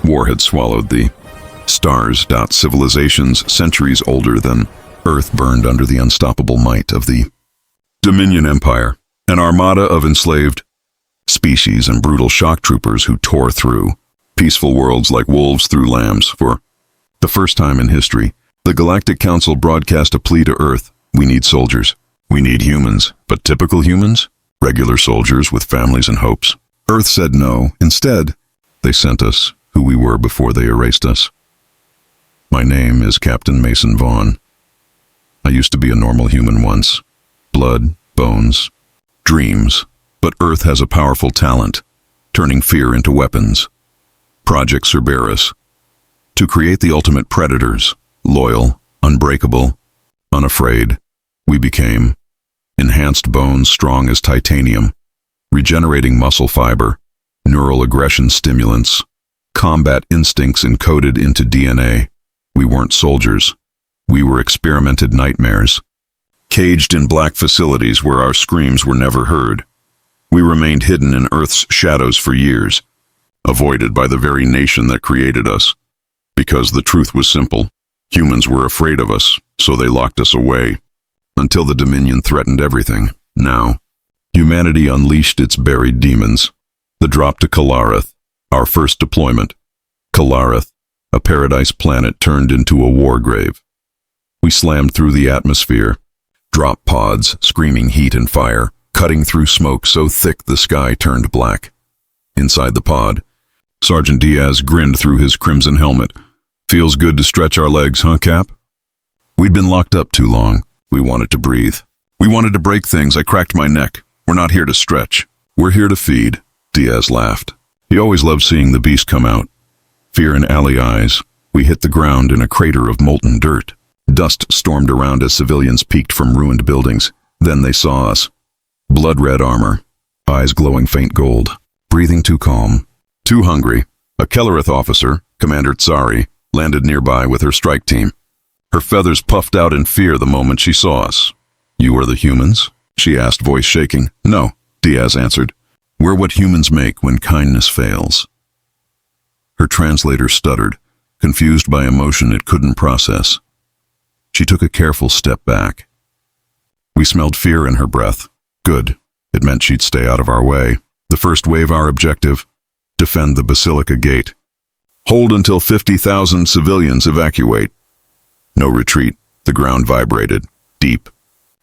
War had swallowed the stars. Civilizations centuries older than Earth burned under the unstoppable might of the Dominion Empire, an armada of enslaved species and brutal shock troopers who tore through peaceful worlds like wolves through lambs. For the first time in history, the Galactic Council broadcast a plea to Earth. We need soldiers. We need humans. But typical humans? Regular soldiers with families and hopes? Earth said no. Instead, they sent us who we were before they erased us. My name is Captain Mason Vaughn. I used to be a normal human once. Blood, bones, dreams. But Earth has a powerful talent, turning fear into weapons. Project Cerberus. To create the ultimate predators, loyal, unbreakable, unafraid, we became enhanced bones strong as titanium, regenerating muscle fiber, neural aggression stimulants, combat instincts encoded into DNA. We weren't soldiers. We were experimented nightmares, caged in black facilities where our screams were never heard. We remained hidden in Earth's shadows for years, avoided by the very nation that created us. Because the truth was simple. Humans were afraid of us, so they locked us away. Until the Dominion threatened everything. Now, humanity unleashed its buried demons. The drop to Kalareth, our first deployment. Kalareth, a paradise planet turned into a war grave. We slammed through the atmosphere. Drop pods, screaming heat and fire, cutting through smoke so thick the sky turned black. Inside the pod, Sergeant Diaz grinned through his crimson helmet. Feels good to stretch our legs, huh, Cap? We'd been locked up too long. We wanted to breathe. We wanted to break things. I cracked my neck. We're not here to stretch. We're here to feed. Diaz laughed. He always loved seeing the beast come out. Fear in alley eyes. We hit the ground in a crater of molten dirt. Dust stormed around as civilians peeked from ruined buildings. Then they saw us. Blood-red armor. Eyes glowing faint gold. Breathing too calm. Too hungry. A Kellereth officer, Commander Tsari, landed nearby with her strike team. Her feathers puffed out in fear the moment she saw us. You are the humans? She asked, voice shaking. No, Diaz answered. We're what humans make when kindness fails. Her translator stuttered, confused by emotion it couldn't process. She took a careful step back. We smelled fear in her breath. Good. It meant she'd stay out of our way. The first wave, our objective, defend the Basilica Gate. Hold until 50,000 civilians evacuate. No retreat. The ground vibrated. Deep.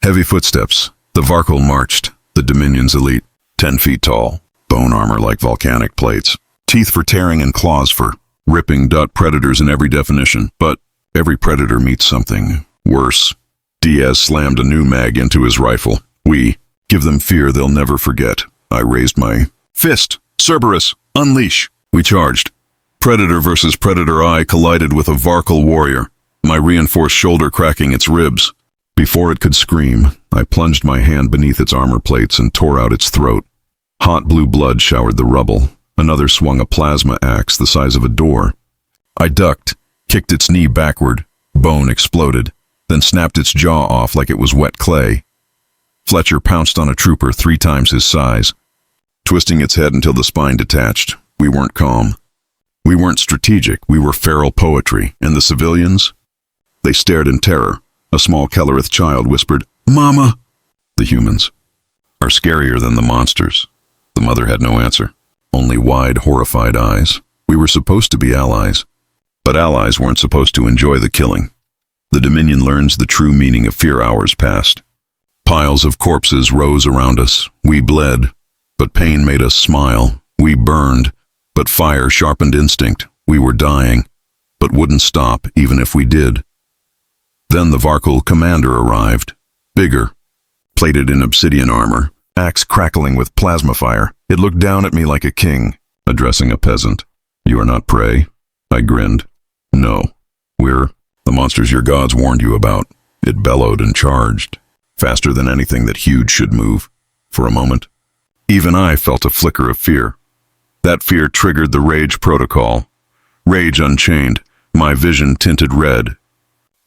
Heavy footsteps. The Varkal marched. The Dominion's elite. 10 feet tall. Bone armor like volcanic plates. Teeth for tearing and claws for ripping. Predators in every definition. But every predator meets something worse. Diaz slammed a new mag into his rifle. We give them fear they'll never forget. I raised my fist. Cerberus, unleash. We charged. Predator versus predator. I collided with a Varkal warrior, my reinforced shoulder cracking its ribs. Before it could scream, I plunged my hand beneath its armor plates and tore out its throat. Hot blue blood showered the rubble. Another swung a plasma axe the size of a door. I ducked, kicked its knee backward. Bone exploded, then snapped its jaw off like it was wet clay. Fletcher pounced on a trooper 3 times his size, twisting its head until the spine detached. We weren't calm. We weren't strategic. We were feral poetry. And the civilians? They stared in terror. A small Kellereth child whispered, Mama! The humans are scarier than the monsters. The mother had no answer, only wide, horrified eyes. We were supposed to be allies, but allies weren't supposed to enjoy the killing. The Dominion learns the true meaning of fear. Hours passed. Piles of corpses rose around us. We bled, but pain made us smile. We burned, but fire sharpened instinct. We were dying, but wouldn't stop even if we did. Then the Varkal commander arrived, bigger, plated in obsidian armor, axe crackling with plasma fire. It looked down at me like a king, addressing a peasant. You are not prey? I grinned. No, we're the monsters your gods warned you about. It bellowed and charged, faster than anything that huge should move. For a moment, even I felt a flicker of fear. That fear triggered the rage protocol. Rage unchained, my vision tinted red.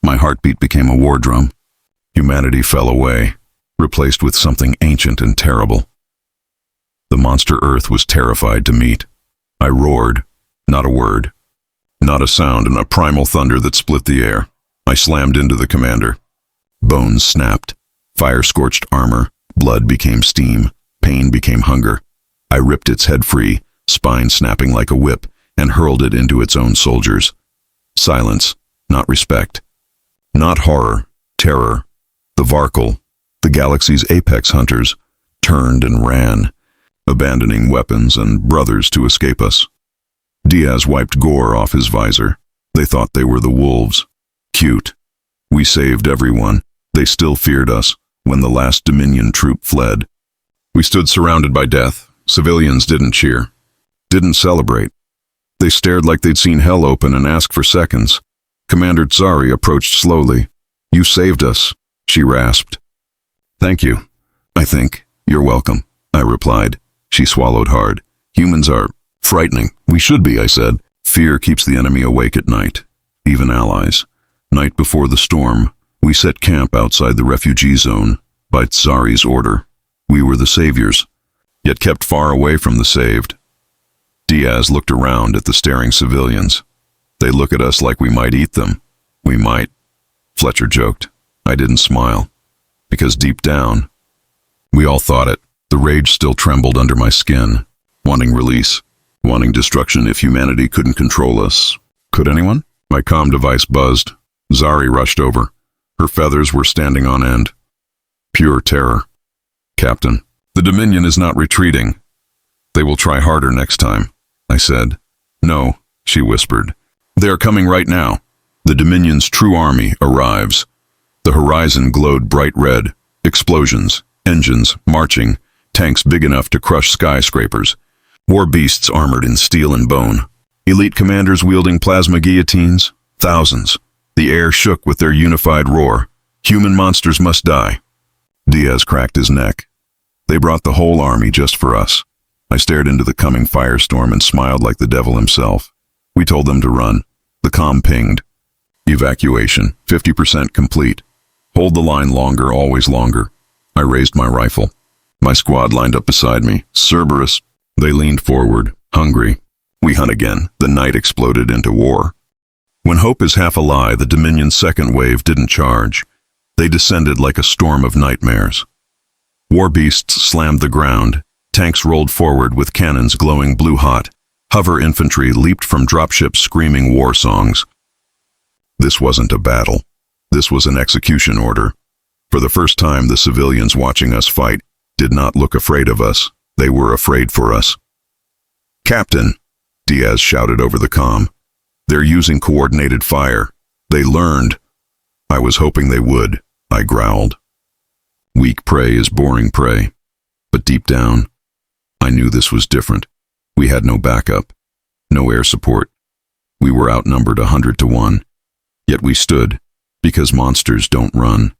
My heartbeat became a war drum. Humanity fell away, replaced with something ancient and terrible. The monster Earth was terrified to meet. I roared, not a word, Not a sound and a primal thunder that split the air. I slammed into the commander. Bones snapped. Fire-scorched armor. Blood became steam. Pain became hunger. I ripped its head free, spine snapping like a whip, and hurled it into its own soldiers. Silence, not respect. Not horror, terror. The Varkal, the galaxy's apex hunters, turned and ran, abandoning weapons and brothers to escape us. Diaz wiped gore off his visor. They thought they were the wolves. Cute. We saved everyone. They still feared us when the last Dominion troop fled. We stood surrounded by death. Civilians didn't cheer. Didn't celebrate. They stared like they'd seen hell open and asked for seconds. Commander Tsari approached slowly. "You saved us," she rasped. "Thank you. I think. You're welcome," I replied. She swallowed hard. "Humans are frightening." "We should be," I said. "Fear keeps the enemy awake at night, even allies." Night before the storm, we set camp outside the refugee zone by Tsari's order. We were the saviors, yet kept far away from the saved. Diaz looked around at the staring civilians. "They look at us like we might eat them." "We might," Fletcher joked. I didn't smile, because deep down, we all thought it. The rage still trembled under my skin, wanting release, wanting destruction if humanity couldn't control us. Could anyone? My comm device buzzed. Zari rushed over. Her feathers were standing on end. Pure terror. "Captain, the Dominion is not retreating. They will try harder next time," I said. "No," she whispered. "They are coming right now. The Dominion's true army arrives." The horizon glowed bright red. Explosions, engines, marching, tanks big enough to crush skyscrapers. War beasts armored in steel and bone. Elite commanders wielding plasma guillotines. Thousands. The air shook with their unified roar. Human monsters must die. Diaz cracked his neck. They brought the whole army just for us. I stared into the coming firestorm and smiled like the devil himself. We told them to run. The comm pinged. "Evacuation, 50% complete. Hold the line longer, always longer." I raised my rifle. My squad lined up beside me. Cerberus. They leaned forward, hungry. We hunt again. The night exploded into war. When hope is half a lie, the Dominion's second wave didn't charge. They descended like a storm of nightmares. War beasts slammed the ground. Tanks rolled forward with cannons glowing blue-hot. Hover infantry leaped from dropships screaming war songs. This wasn't a battle. This was an execution order. For the first time, the civilians watching us fight did not look afraid of us. They were afraid for us. "Captain," Diaz shouted over the comm. "They're using coordinated fire. They learned." "I was hoping they would," I growled. Weak prey is boring prey. But deep down, I knew this was different. We had no backup, no air support. We were outnumbered 100-1. Yet we stood, because monsters don't run.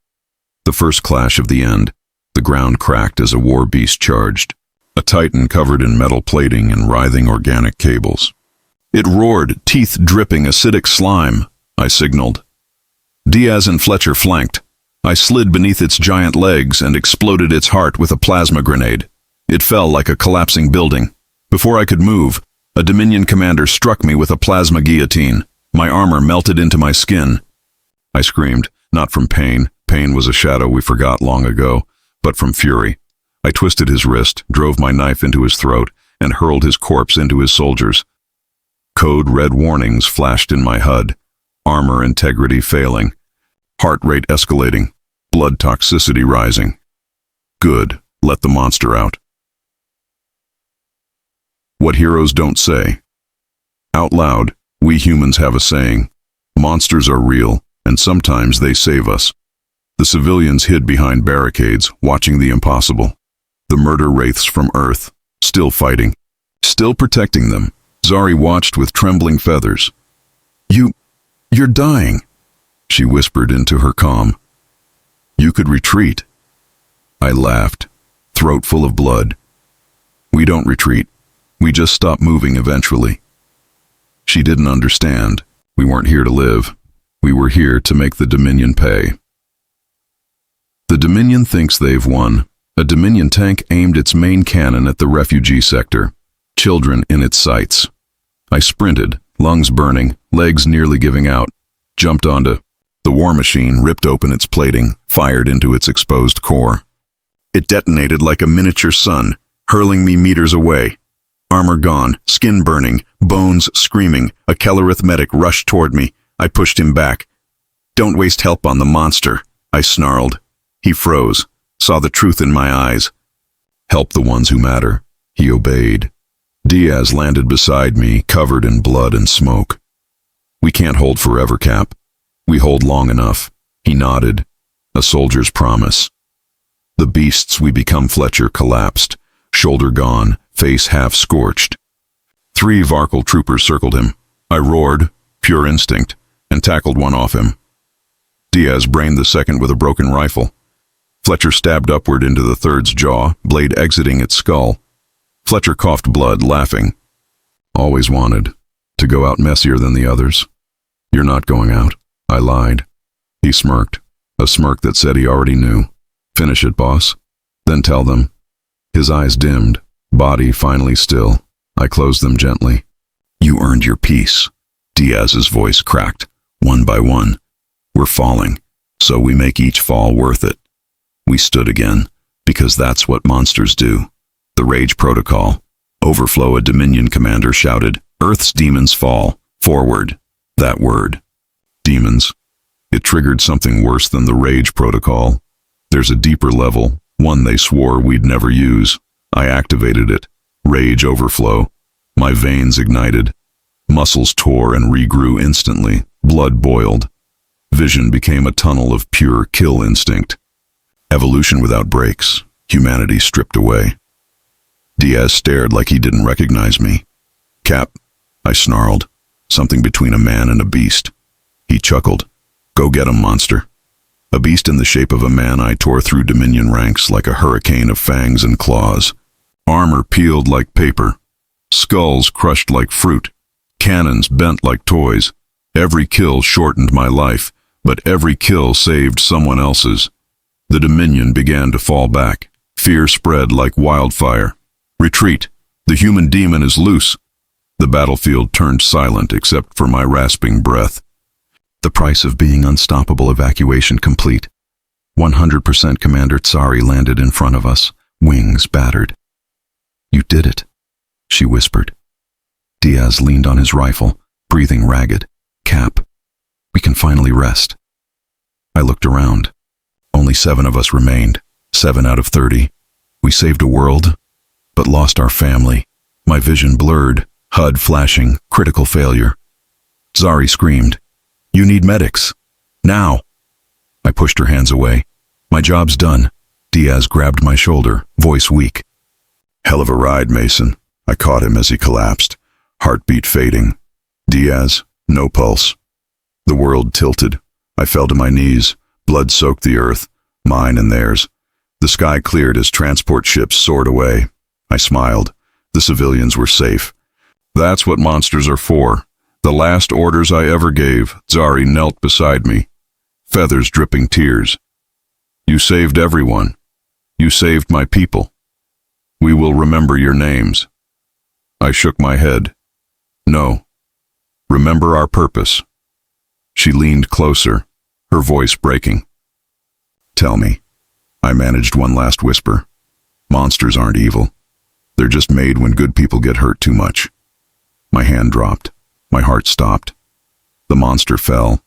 The first clash of the end, the ground cracked as a war beast charged. A titan covered in metal plating and writhing organic cables. It roared, teeth dripping acidic slime, I signaled. Diaz and Fletcher flanked. I slid beneath its giant legs and exploded its heart with a plasma grenade. It fell like a collapsing building. Before I could move, a Dominion commander struck me with a plasma guillotine. My armor melted into my skin. I screamed, not from pain. Pain was a shadow we forgot long ago, but from fury. I twisted his wrist, drove my knife into his throat, and hurled his corpse into his soldiers. Code red warnings flashed in my HUD. Armor integrity failing. Heart rate escalating. Blood toxicity rising. Good. Let the monster out. What heroes don't say. Out loud, we humans have a saying. Monsters are real, and sometimes they save us. The civilians hid behind barricades, watching the impossible. The murder wraiths from Earth, still fighting, still protecting them. Zari watched with trembling feathers. You're dying," she whispered into her comm. "You could retreat." I laughed, throat full of blood. "We don't retreat. We just stop moving eventually." She didn't understand. We weren't here to live. We were here to make the Dominion pay. The Dominion thinks they've won. A Dominion tank aimed its main cannon at the refugee sector. Children in its sights. I sprinted, lungs burning, legs nearly giving out. Jumped onto. The war machine ripped open its plating, fired into its exposed core. It detonated like a miniature sun, hurling me meters away. Armor gone, skin burning, bones screaming. A Kellerith medic rushed toward me. I pushed him back. "Don't waste help on the monster," I snarled. He froze, saw the truth in my eyes. "Help the ones who matter." He obeyed. Diaz landed beside me, covered in blood and smoke. "We can't hold forever, Cap. We hold long enough." He nodded. A soldier's promise. The beasts we become, Fletcher collapsed, shoulder gone, face half scorched. 3 Varkal troopers circled him. I roared, pure instinct, and tackled one off him. Diaz brained the second with a broken rifle. Fletcher stabbed upward into the third's jaw, blade exiting its skull. Fletcher coughed blood, laughing. "Always wanted to go out messier than the others." "You're not going out." I lied. He smirked, a smirk that said he already knew. "Finish it, boss. Then tell them." His eyes dimmed, body finally still. I closed them gently. "You earned your peace." Diaz's voice cracked, one by one. "We're falling, so we make each fall worth it." We stood again, because that's what monsters do. The Rage Protocol. Overflow, a Dominion commander, shouted, "Earth's demons fall. Forward." That word. Demons. It triggered something worse than the Rage Protocol. There's a deeper level, one they swore we'd never use. I activated it. Rage overflow. My veins ignited. Muscles tore and regrew instantly. Blood boiled. Vision became a tunnel of pure kill instinct. Evolution without breaks. Humanity stripped away. Diaz stared like he didn't recognize me. "Cap," I snarled, something between a man and a beast. He chuckled. "Go get him, monster." A beast in the shape of a man, I tore through Dominion ranks like a hurricane of fangs and claws. Armor peeled like paper. Skulls crushed like fruit. Cannons bent like toys. Every kill shortened my life, but every kill saved someone else's. The Dominion began to fall back. Fear spread like wildfire. "Retreat! The human demon is loose!" The battlefield turned silent except for my rasping breath. The price of being unstoppable. Evacuation complete. 100% Commander Tsari landed in front of us, wings battered. "You did it," she whispered. Diaz leaned on his rifle, breathing ragged. "Cap, we can finally rest." I looked around. Only 7 of us remained, 7 out of 30. We saved a world, but lost our family. My vision blurred, HUD flashing, critical failure. Zari screamed, "You need medics. Now!" I pushed her hands away. "My job's done." Diaz grabbed my shoulder, voice weak. "Hell of a ride, Mason." I caught him as he collapsed, heartbeat fading. Diaz, no pulse. The world tilted. I fell to my knees. Blood soaked the earth, mine and theirs. The sky cleared as transport ships soared away. I smiled. The civilians were safe. That's what monsters are for. The last orders I ever gave, Zari knelt beside me, feathers dripping tears. "You saved everyone. You saved my people. We will remember your names." I shook my head. "No. Remember our purpose." She leaned closer, her voice breaking. "Tell me." I managed one last whisper. "Monsters aren't evil. They're just made when good people get hurt too much." My hand dropped. My heart stopped. The monster fell.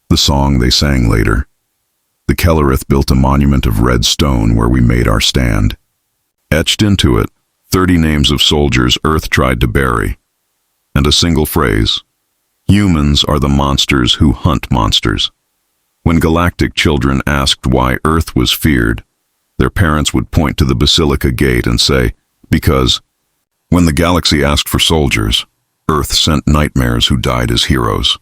The song they sang later. The Kellerith built a monument of red stone where we made our stand. Etched into it, 30 names of soldiers Earth tried to bury. And a single phrase: "Humans are the monsters who hunt monsters." When galactic children asked why Earth was feared, their parents would point to the Basilica Gate and say, "Because." When the galaxy asked for soldiers, Earth sent nightmares who died as heroes.